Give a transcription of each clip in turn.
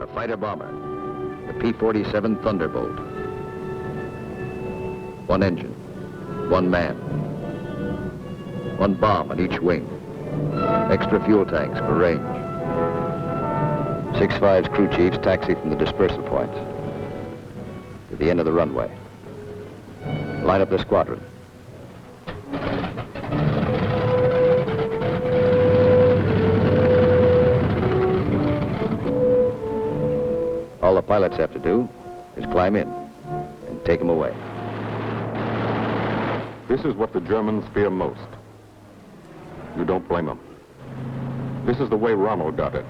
a fighter bomber, the P-47 Thunderbolt. One engine, one man, one bomb on each wing, extra fuel tanks for range. 6-5's crew chiefs taxi from the dispersal points to the end of the runway. Line up the squadron. All the pilots have to do is climb in and take them away. This is what the Germans fear most. You don't blame them. This is the way Rommel got it.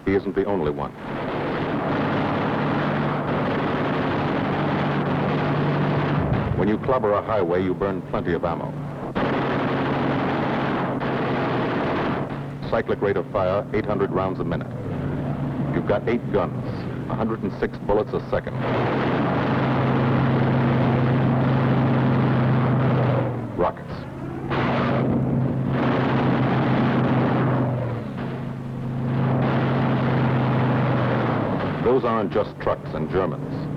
He isn't the only one. When you clobber a highway, you burn plenty of ammo. Cyclic rate of fire, 800 rounds a minute. You've got 8 guns, 106 bullets a second. Rockets. Those aren't just trucks and Germans.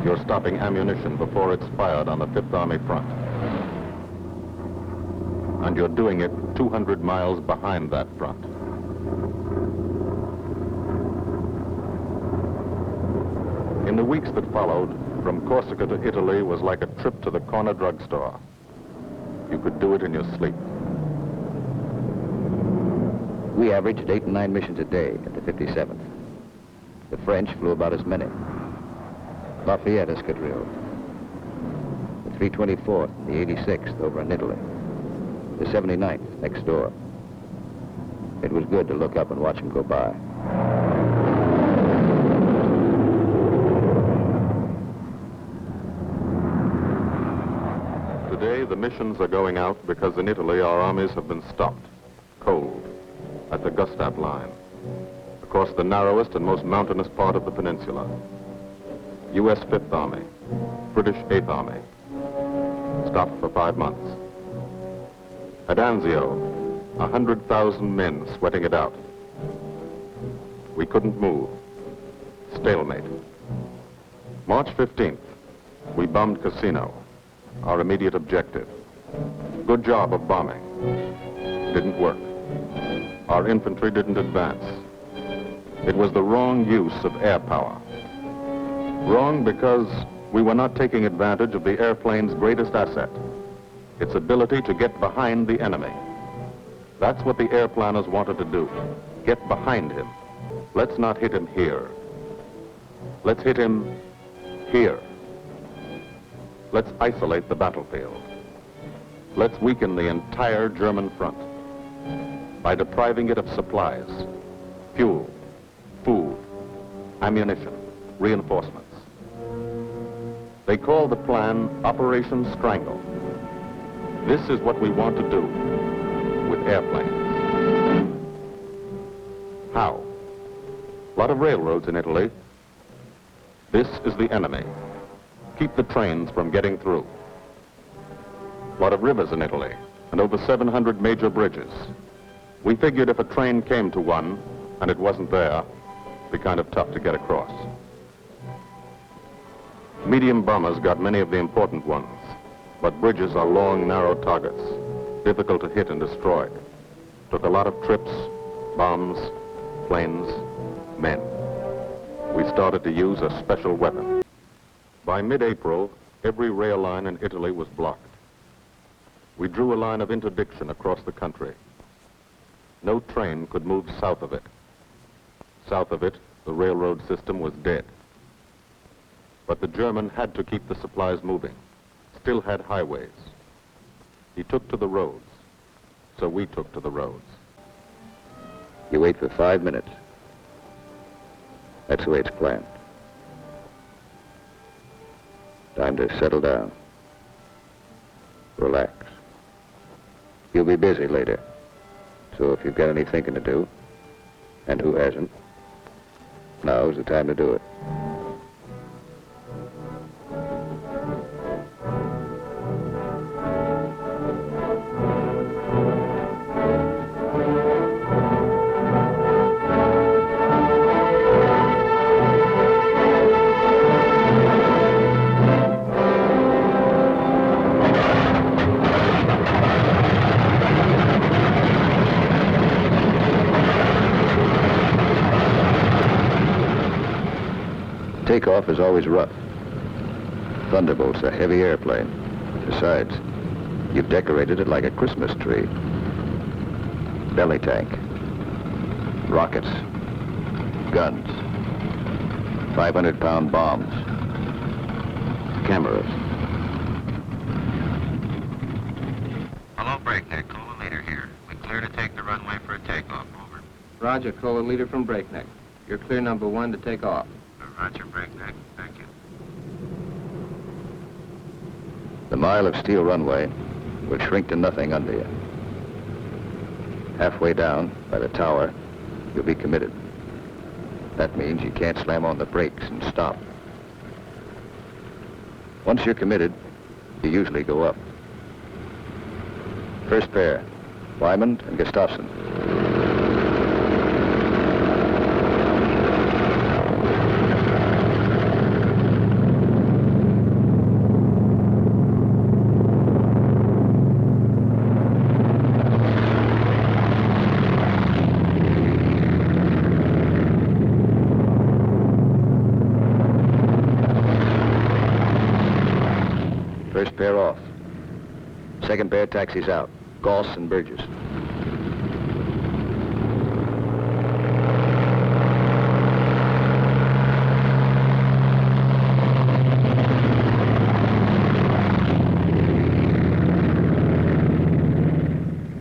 You're stopping ammunition before it's fired on the Fifth Army front. And you're doing it 200 miles behind that front. In the weeks that followed, from Corsica to Italy was like a trip to the corner drugstore. You could do it in your sleep. We averaged 8 and 9 missions a day at the 57th. The French flew about as many. Lafayette Escadrille, the 324th and the 86th over in Italy, the 79th next door. It was good to look up and watch them go by. Today, the missions are going out because in Italy our armies have been stopped, cold, at the Gustav line, across the narrowest and most mountainous part of the peninsula. U.S. Fifth Army, British Eighth Army, stopped for 5 months. At Anzio, 100,000 men sweating it out. We couldn't move. Stalemate. March 15th, we bombed Cassino, our immediate objective. Good job of bombing. Didn't work. Our infantry didn't advance. It was the wrong use of air power. Wrong because we were not taking advantage of the airplane's greatest asset, its ability to get behind the enemy. That's what the airplanners wanted to do, get behind him. Let's not hit him here. Let's hit him here. Let's isolate the battlefield. Let's weaken the entire German front by depriving it of supplies, fuel, food, ammunition, reinforcements. They call the plan Operation Strangle. This is what we want to do with airplanes. How? A lot of railroads in Italy. This is the enemy. Keep the trains from getting through. A lot of rivers in Italy, and over 700 major bridges. We figured if a train came to one, and it wasn't there, it'd be kind of tough to get across. Medium bombers got many of the important ones, but bridges are long, narrow targets, difficult to hit and destroy. Took a lot of trips, bombs, planes, men. We started to use a special weapon. By mid-April, every rail line in Italy was blocked. We drew a line of interdiction across the country. No train could move south of it. South of it, the railroad system was dead. But the German had to keep the supplies moving, still had highways. He took to the roads, so we took to the roads. You wait for 5 minutes. That's the way it's planned. Time to settle down. Relax. You'll be busy later. So if you've got any thinking to do, and who hasn't, now's the time to do it. Takeoff is always rough. Thunderbolts, a heavy airplane. Besides, you've decorated it like a Christmas tree. Belly tank, rockets, guns, 500-pound bombs, cameras. Hello, Breakneck. Cola Leader here. We're clear to take the runway for a takeoff. Over. Roger, Cola Leader from Breakneck. You're clear number 1 to take off. Roger, Breakneck. Thank you. The mile of steel runway will shrink to nothing under you. Halfway down, by the tower, you'll be committed. That means you can't slam on the brakes and stop. Once you're committed, you usually go up. First pair, Wyman and Gustafson. First pair off. Second pair taxis out. Goss and Burgess.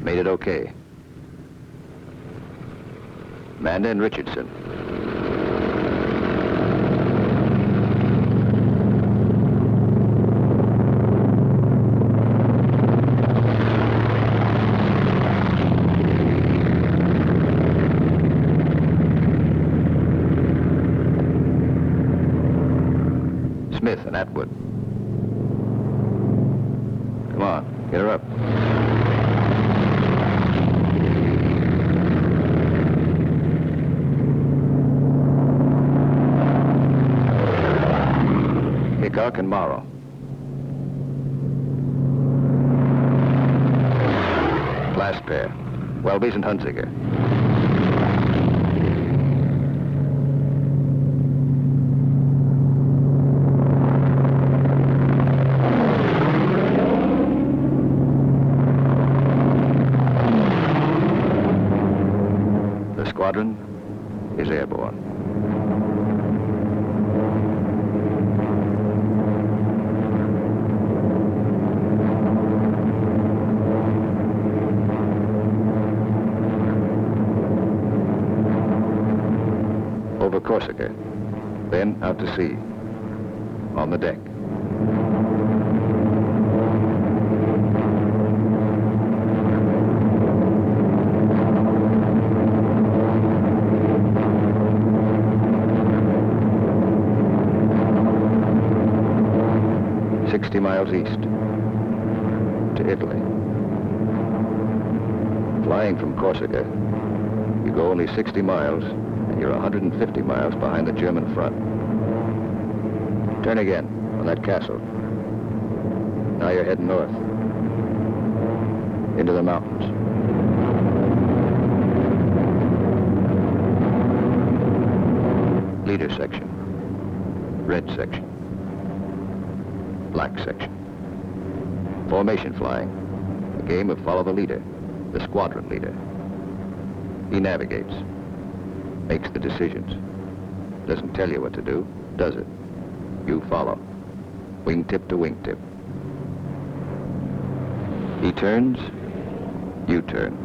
Made it okay. Manda and Richardson. Smith and Atwood. Come on, get her up. Hickok and Morrow. Last pair, Welby's and Hunziker. The squadron is airborne. Over Corsica, then out to sea, on the deck. "60 miles east to Italy. Flying from Corsica, you go only 60 miles and you're 150 miles behind the German front. Turn again on that castle. Now you're heading north into the mountains. Leader section, red section, black section. Formation flying, a game of follow the leader, the squadron leader. He navigates, makes the decisions. Doesn't tell you what to do, does it? You follow, wingtip to wingtip. He turns, you turn.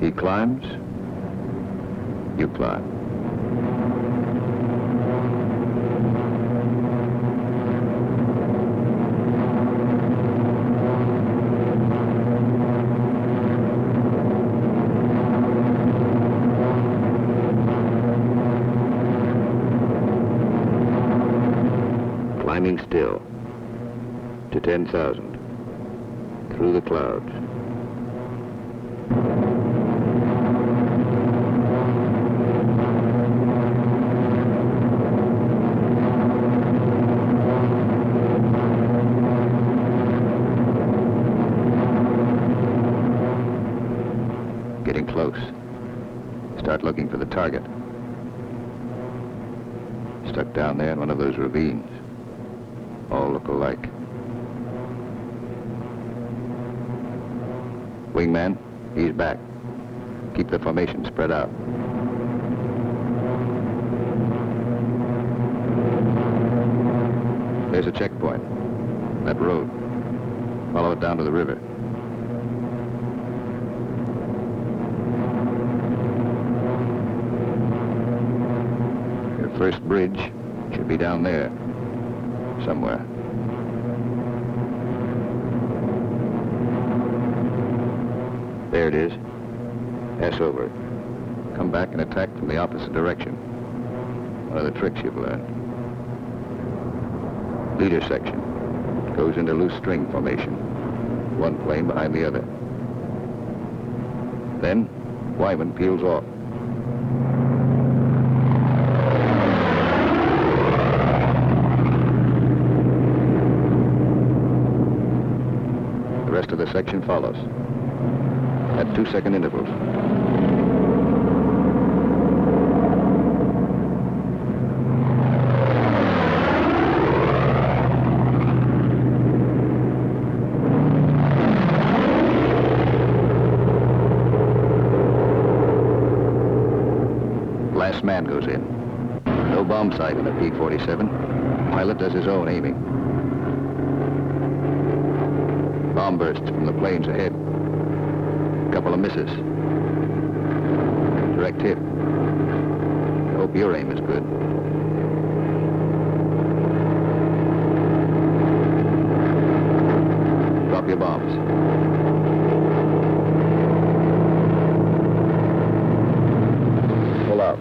He climbs, you climb. Climbing still to 10,000 through the clouds. Getting close. Start looking for the target. Stuck down there in one of those ravines. All look alike. Wingman, he's back. Keep the formation spread out. There's a checkpoint. That road. Follow it down to the river. Your first bridge should be down there. Somewhere. There it is. Pass over it. Come back and attack from the opposite direction. One of the tricks you've learned. Leader section. Goes into loose string formation. One plane behind the other. Then, Wyman peels off. The rest of the section follows. At 2-second intervals. Last man goes in. No bomb sight in the P-47. Pilot does his own aiming. Bomb bursts from the planes ahead. Couple of misses. Direct hit. I hope your aim is good. Drop your bombs. Pull out.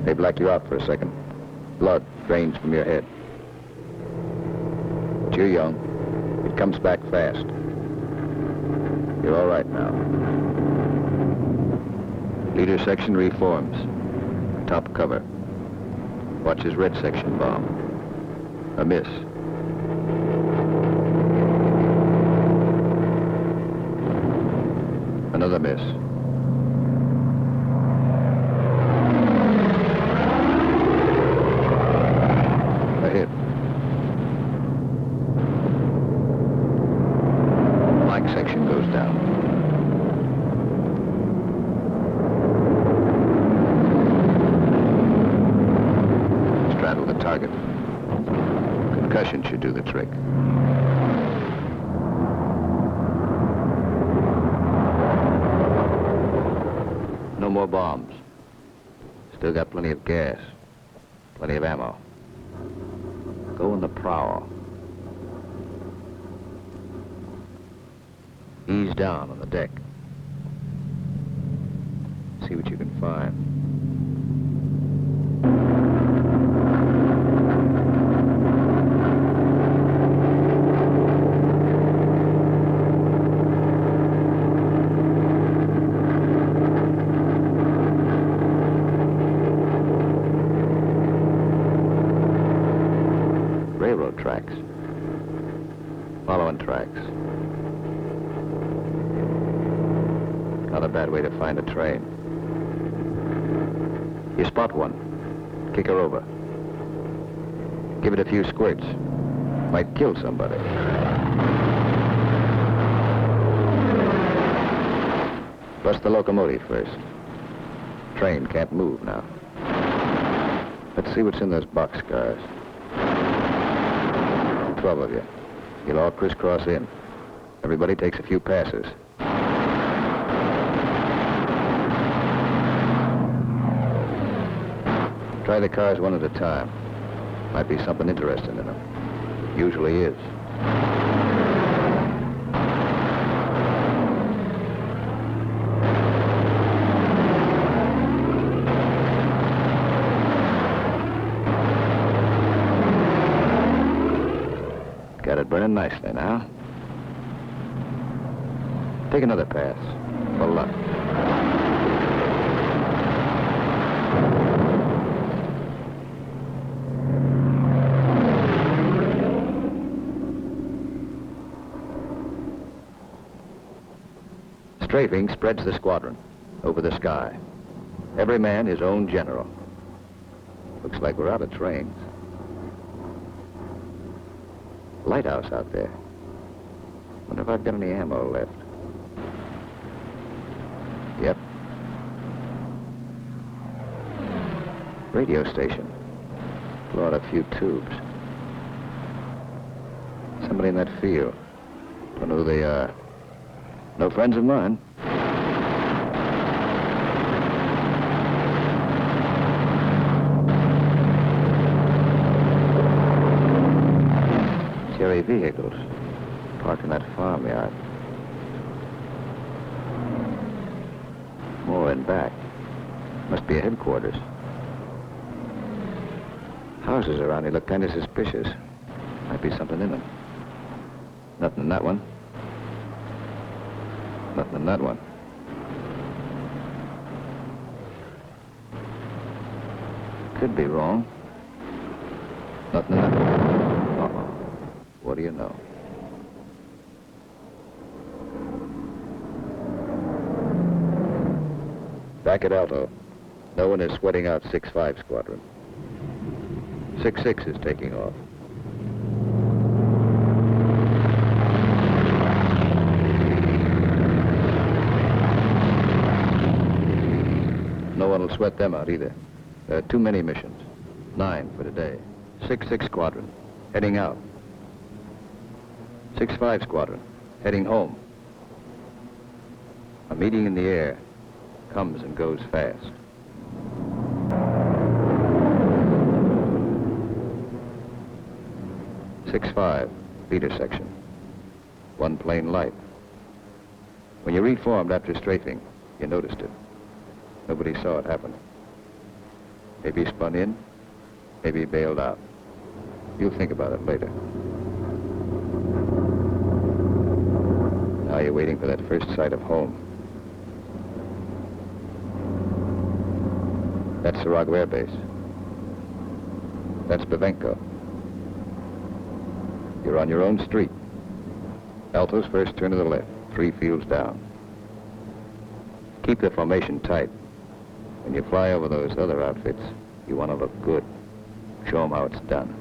They black you out for a second. Blood drains from your head. But you're young. It comes back fast. You're all right now. Leader section reforms. Top cover. Watch his red section bomb. A miss. Another miss. A hit. Section goes down. Straddle the target. Concussion should do the trick. No more bombs. Still got plenty of gas. Plenty of ammo. Go in the prowl. Ease down on the deck. See what you can find. Railroad tracks. Following tracks. Not a bad way to find a train. You spot one. Kick her over. Give it a few squirts. Might kill somebody. Bust the locomotive first. Train can't move now. Let's see what's in those boxcars. 12 of you. You'll all crisscross in. Everybody takes a few passes. Try the cars one at a time. Might be something interesting in them. Usually is. Got it burning nicely now. Take another pass. For luck. Strafing spreads the squadron over the sky. Every man his own general. Looks like we're out of trains. Lighthouse out there. Wonder if I've got any ammo left. Yep. Radio station. Blow out a few tubes. Somebody in that field. Don't know who they are. No friends of mine. Cherry vehicles parked in that farmyard. More in back. Must be a headquarters. Houses around here look kind of suspicious. Might be something in them. Nothing in that one. Nothing in that one. Could be wrong. Nothing in that one. Uh-oh. What do you know? Back at Alto. No one is sweating out 6-5 squadron. 6-6 is taking off. No one will sweat them out either. There are too many missions. 9 for today. 6-6 squadron, heading out. 6-5 squadron, heading home. A meeting in the air comes and goes fast. .65, leader section. One plane light. When you reformed after strafing, you noticed it. Nobody saw it happen. Maybe spun in, maybe bailed out. You'll think about it later. Now you're waiting for that first sight of home. That's Sarago Air Base. That's Bavenko. You're on your own street. Alto's first turn to the left, 3 fields down. Keep the formation tight. When you fly over those other outfits, you want to look good. Show them how it's done.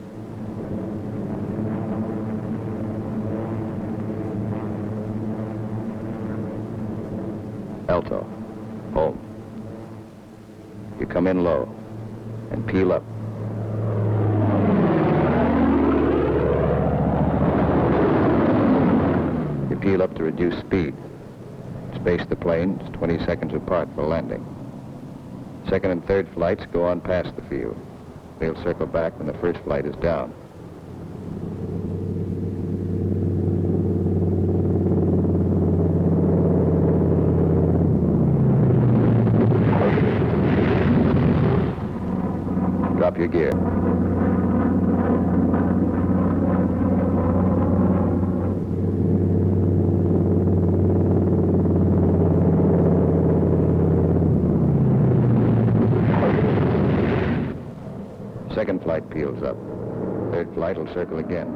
Alto, home. You come in low and peel up. You peel up to reduce speed. Space the planes 20 seconds apart for landing. Second and third flights go on past the field. They'll circle back when the first flight is down. Drop your gear. Second flight peels up. Third flight will circle again.